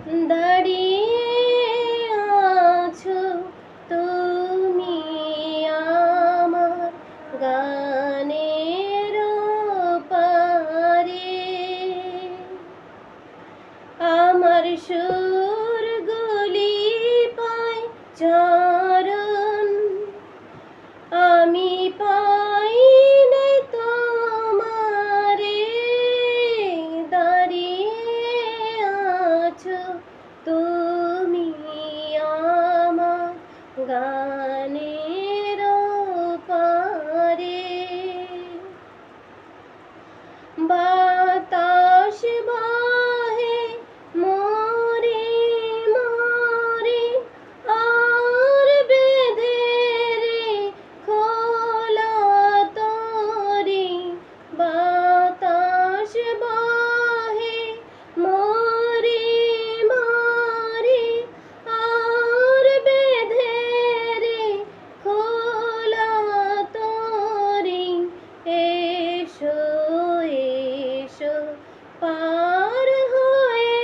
দাঁড়িয়ে আছো তুমি আমার গানের পারে, আমার সুরগুলি পায় চরণ, আমি পাই না তোমারে। দাঁড়িয়ে আছো তুমি আমার গানের পারে, বাতাস বহে মোরে মোরে আর বেঁধে রে খোলা তরি, বাতাস বহে মোরে মোরে আর বেঁধে রে খোলা তরি, এসো এসো পার হয়ে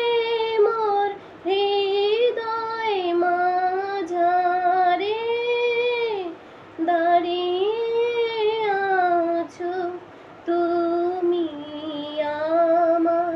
মোর হৃদয় মাঝারে, দাঁড়িয়ে আছো তুমি আমার